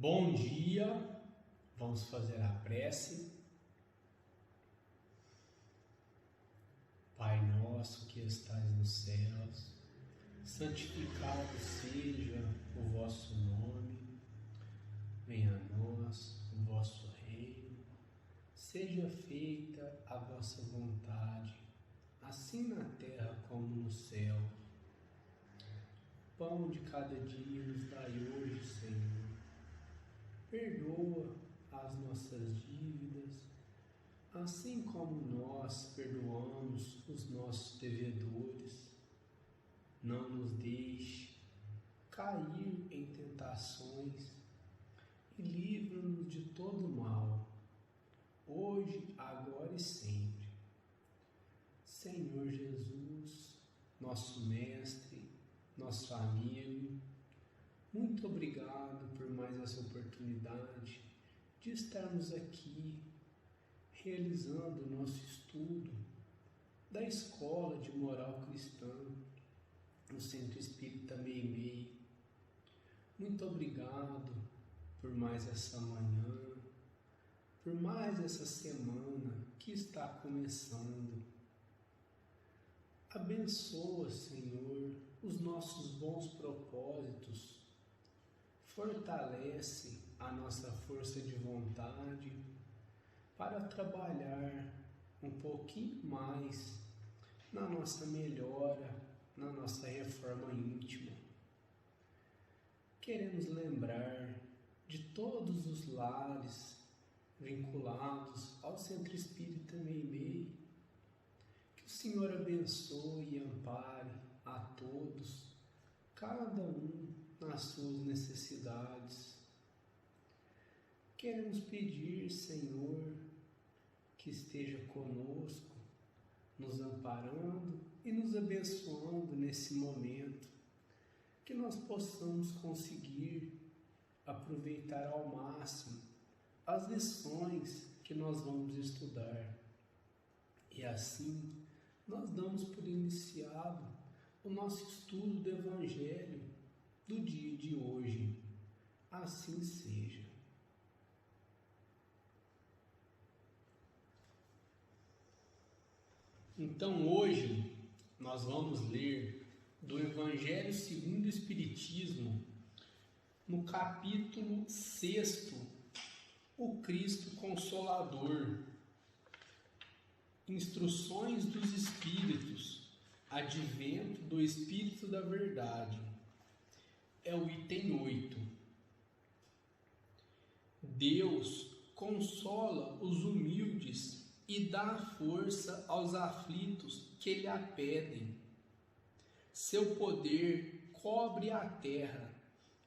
Bom dia, vamos fazer a prece. Pai nosso que estais nos céus, santificado seja o vosso nome, venha a nós o vosso reino, seja feita a vossa vontade, assim na terra como no céu. Pão de cada dia nos dai hoje, Senhor. Perdoa as nossas dívidas, assim como nós perdoamos os nossos devedores. Não nos deixe cair em tentações e livra-nos de todo mal, hoje, agora e sempre. Senhor Jesus, nosso Mestre, nosso amigo, muito obrigado por mais essa oportunidade de estarmos aqui realizando o nosso estudo da Escola de Moral Cristã no Centro Espírita Meimei. Muito obrigado por mais essa manhã, por mais essa semana que está começando. Abençoa, Senhor, os nossos bons propósitos. Fortalece a nossa força de vontade para trabalhar um pouquinho mais na nossa melhora, na nossa reforma íntima. Queremos lembrar de todos os lares vinculados ao Centro Espírita Meimei. Que o Senhor abençoe e ampare a todos, cada um nas suas necessidades. Queremos pedir, Senhor, que esteja conosco, nos amparando e nos abençoando nesse momento, que nós possamos conseguir aproveitar ao máximo as lições que nós vamos estudar. E assim, nós damos por iniciado o nosso estudo do Evangelho do dia de hoje. Assim seja. Então hoje nós vamos ler do Evangelho segundo o Espiritismo, no capítulo 6, o Cristo Consolador, Instruções dos Espíritos, Advento do Espírito da Verdade. É o item 8. Deus consola os humildes e dá força aos aflitos que lhe a pedem. Seu poder cobre a terra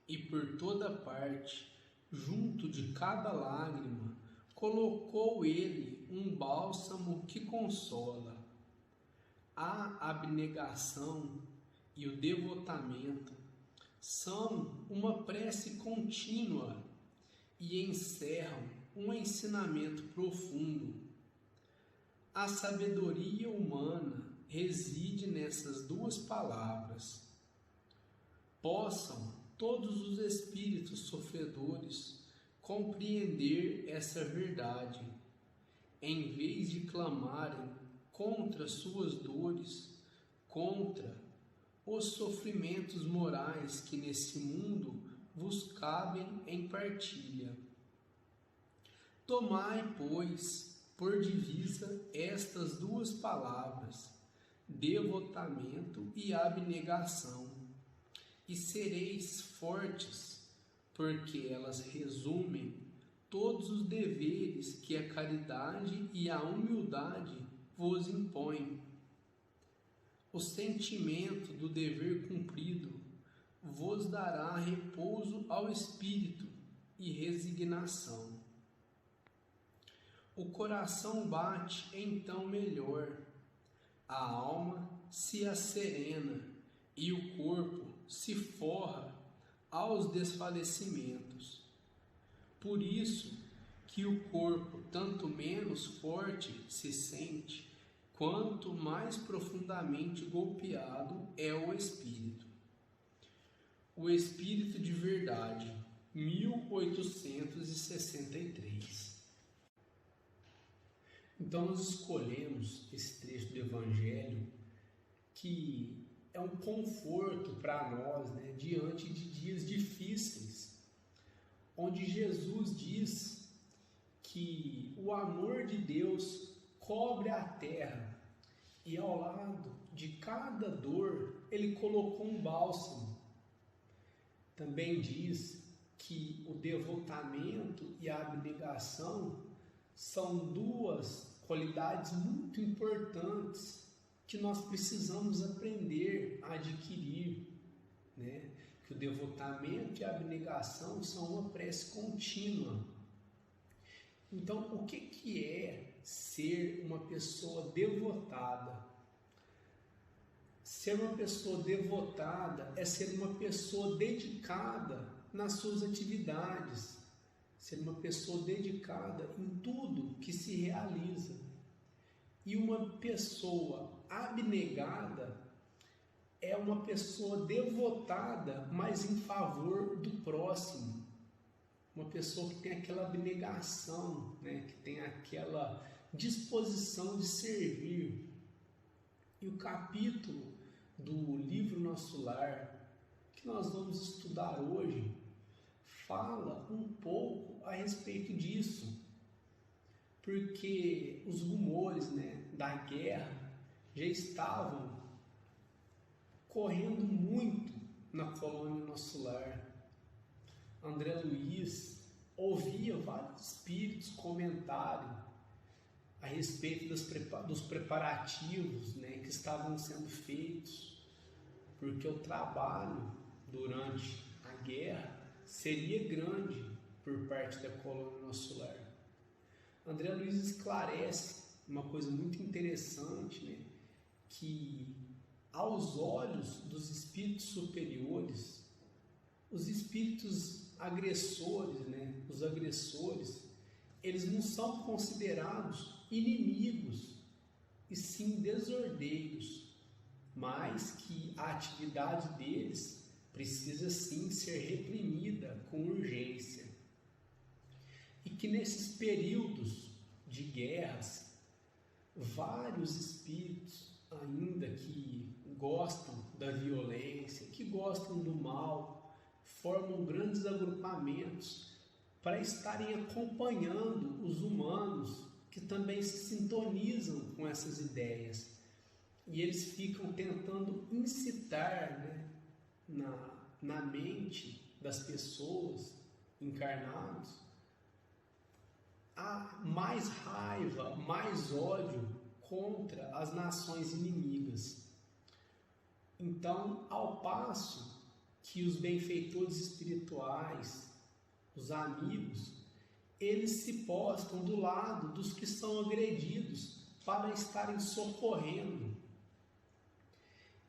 e por toda parte, junto de cada lágrima, colocou ele um bálsamo que consola. A abnegação e o devotamento são uma prece contínua e encerram um ensinamento profundo. A sabedoria humana reside nessas duas palavras. Possam todos os espíritos sofredores compreender essa verdade, em vez de clamarem contra suas dores, contra os sofrimentos morais que nesse mundo vos cabem em partilha. Tomai, pois, por divisa estas duas palavras, devotamento e abnegação, e sereis fortes, porque elas resumem todos os deveres que a caridade e a humildade vos impõem. O sentimento do dever cumprido vos dará repouso ao espírito e resignação. O coração bate então melhor, a alma se asserena e o corpo se forra aos desfalecimentos. Por isso que o corpo tanto menos forte se sente, quanto mais profundamente golpeado é o espírito. O espírito de verdade, 1863. Então nós escolhemos esse trecho do Evangelho que é um conforto para nós, né, diante de dias difíceis, onde Jesus diz que o amor de Deus cobre a terra e ao lado de cada dor Ele colocou um bálsamo. Também diz que o devotamento e a abnegação são duas qualidades muito importantes que nós precisamos aprender a adquirir, né? Que o devotamento e a abnegação são uma prece contínua. Então, o que é ser uma pessoa devotada? Ser uma pessoa devotada é ser uma pessoa dedicada nas suas atividades, ser uma pessoa dedicada em tudo que se realiza. E uma pessoa abnegada é uma pessoa devotada, mas em favor do próximo. Uma pessoa que tem aquela abnegação, né? Que tem aquela disposição de servir. E o capítulo do livro Nosso Lar, que nós vamos estudar hoje, fala um pouco a respeito disso. Porque os rumores, né, da guerra já estavam correndo muito na colônia Nosso Lar. André Luiz ouvia vários espíritos comentarem a respeito dos preparativos, né, que estavam sendo feitos, porque o trabalho durante a guerra seria grande por parte da colônia Nosso Lar. André Luiz esclarece uma coisa muito interessante, né, que aos olhos dos espíritos superiores, os espíritos agressores, né, os agressores, eles não são considerados inimigos, e sim desordeiros, mas que a atividade deles precisa sim ser reprimida com urgência. E que nesses períodos de guerras, vários espíritos ainda que gostam da violência, que gostam do mal, formam grandes agrupamentos para estarem acompanhando os humanos que também se sintonizam com essas ideias. E eles ficam tentando incitar, né, na mente das pessoas encarnadas há mais raiva, mais ódio contra as nações inimigas. Então, ao passo que os benfeitores espirituais, os amigos, eles se postam do lado dos que são agredidos para estarem socorrendo.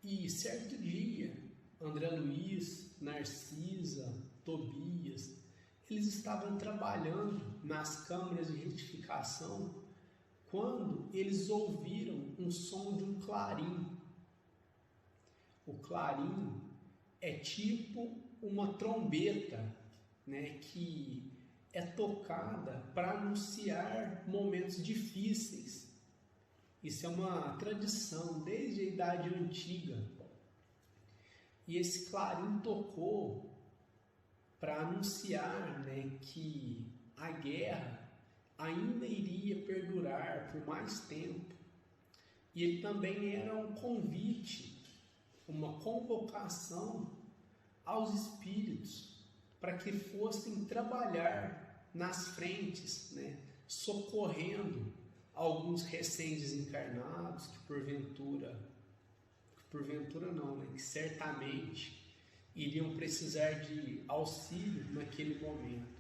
E certo dia, André Luiz, Narcisa, Tobias, eles estavam trabalhando nas câmaras de retificação quando eles ouviram um som de um clarim. O clarim é tipo uma trombeta, né, que é tocada para anunciar momentos difíceis. Isso é uma tradição desde a Idade Antiga. E esse clarim tocou para anunciar, né, que a guerra ainda iria perdurar por mais tempo. E ele também era um convite, uma convocação aos espíritos para que fossem trabalhar nas frentes, né, socorrendo alguns recém-desencarnados que porventura não, né, que certamente iriam precisar de auxílio naquele momento.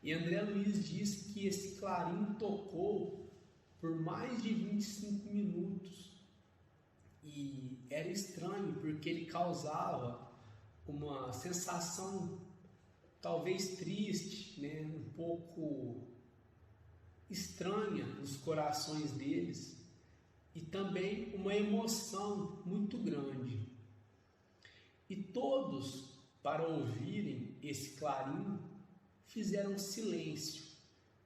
E André Luiz diz que esse clarim tocou por mais de 25 minutos. E era estranho, porque ele causava uma sensação talvez triste, né, um pouco estranha nos corações deles, e também uma emoção muito grande. E todos para ouvirem esse clarim, fizeram silêncio.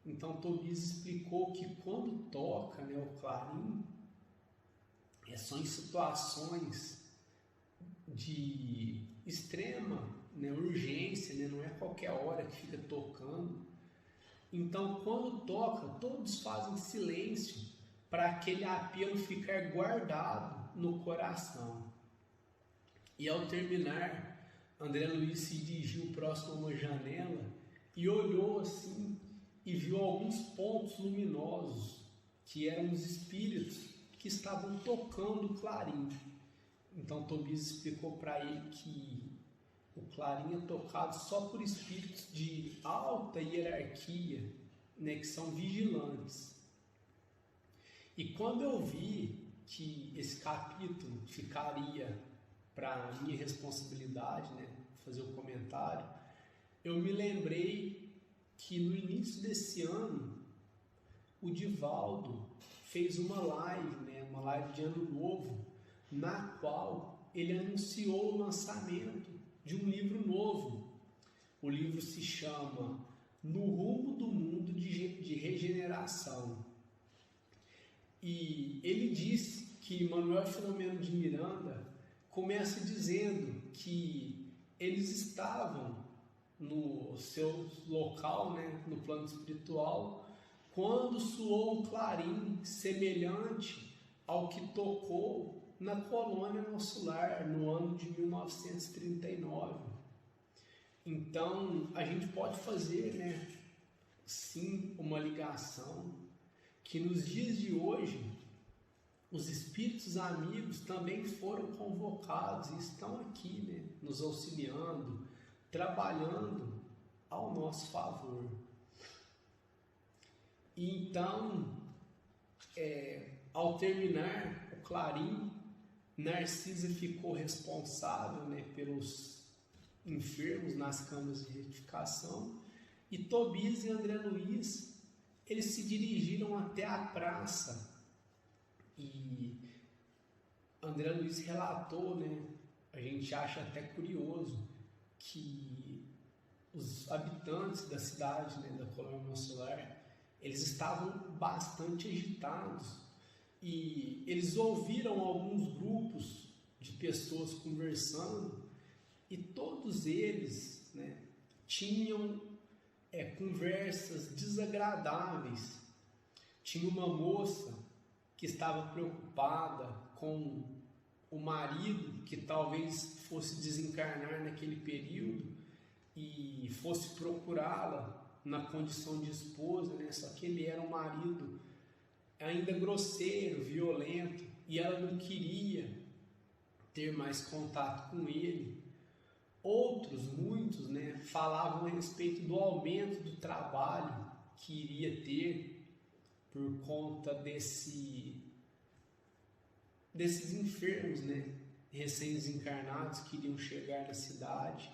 Então Tobias explicou que quando toca, né, o clarim, são em situações de extrema, né, urgência, né, não é qualquer hora que fica tocando. Então, quando toca, todos fazem silêncio para aquele apelo ficar guardado no coração. E ao terminar, André Luiz se dirigiu próximo a uma janela e olhou assim e viu alguns pontos luminosos que eram os espíritos que estavam tocando o clarim. Então Tobias explicou para ele que o clarim é tocado só por espíritos de alta hierarquia, né, que são vigilantes. E quando eu vi que esse capítulo ficaria para minha responsabilidade, né, fazer o comentário, eu me lembrei que no início desse ano o Divaldo fez uma live, né, uma live de ano novo, na qual ele anunciou o lançamento de um livro novo. O livro se chama No Rumo do Mundo de Regeneração. E ele disse que Manuel Filomeno de Miranda começa dizendo que eles estavam no seu local, né, no plano espiritual, quando soou um clarim semelhante ao que tocou na colônia Nosso Lar, no ano de 1939. Então, a gente pode fazer, né, sim, uma ligação que nos dias de hoje, os espíritos amigos também foram convocados e estão aqui, né, nos auxiliando, trabalhando ao nosso favor. E então, ao terminar o clarim, Narcisa ficou responsável, né, pelos enfermos nas camas de retificação, e Tobias e André Luiz, eles se dirigiram até a praça, e André Luiz relatou, né, a gente acha até curioso, que os habitantes da cidade, né, da colônia Nosso Lar, eles estavam bastante agitados, e eles ouviram alguns grupos de pessoas conversando, e todos eles, né, tinham conversas desagradáveis. Tinha uma moça que estava preocupada com o marido, que talvez fosse desencarnar naquele período e fosse procurá-la na condição de esposa, né? Só que ele era um marido ainda grosseiro, violento, e ela não queria ter mais contato com ele. Outros, muitos, né, falavam a respeito do aumento do trabalho que iria ter por conta desses enfermos, né, recém-desencarnados que iriam chegar na cidade.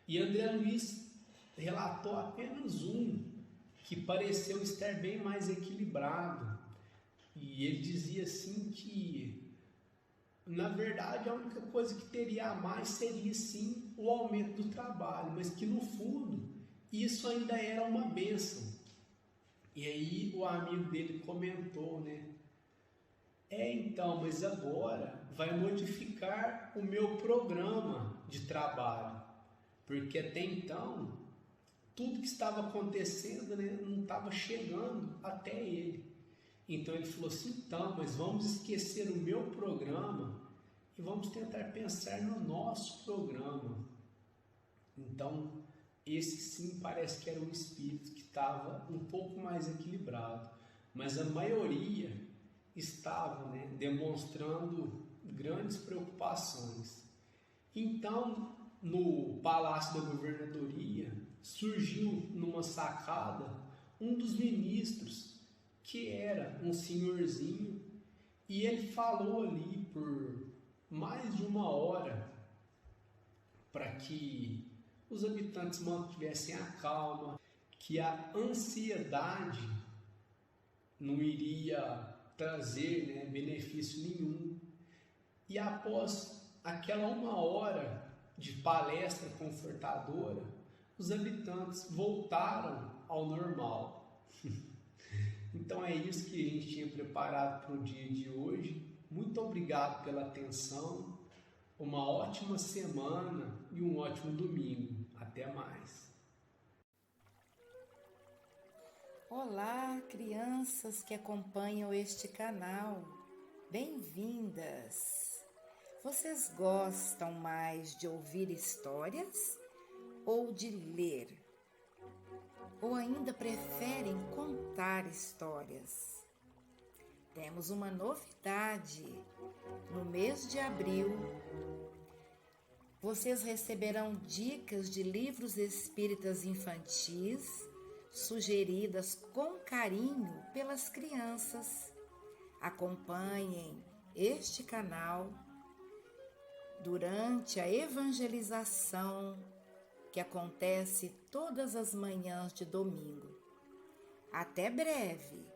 E André Luiz relatou apenas um que pareceu estar bem mais equilibrado. E ele dizia assim que, na verdade, a única coisa que teria a mais seria sim o aumento do trabalho, mas que no fundo isso ainda era uma bênção. E aí o amigo dele comentou, né? Então, mas agora vai modificar o meu programa de trabalho, porque até então tudo que estava acontecendo, né, não estava chegando até ele. Então ele falou assim, então, mas vamos esquecer o meu programa e vamos tentar pensar no nosso programa. Então, esse sim parece que era um espírito que estava um pouco mais equilibrado, mas a maioria estava, né, demonstrando grandes preocupações. Então, no Palácio da Governadoria, surgiu numa sacada um dos ministros, que era um senhorzinho, e ele falou ali por mais de 1 hora para que os habitantes mantivessem a calma, que a ansiedade não iria trazer, né, benefício nenhum. E após aquela 1 hora de palestra confortadora, os habitantes voltaram ao normal. Então é isso que a gente tinha preparado para o dia de hoje. Muito obrigado pela atenção, uma ótima semana e um ótimo domingo. Até mais. Olá, crianças que acompanham este canal. Bem-vindas! Vocês gostam mais de ouvir histórias ou de ler? Ou ainda preferem contar histórias? Temos uma novidade. No mês de abril, vocês receberão dicas de livros espíritas infantis sugeridas com carinho pelas crianças. Acompanhem este canal durante a evangelização que acontece todas as manhãs de domingo. Até breve!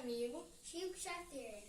amigo Chico Xavier.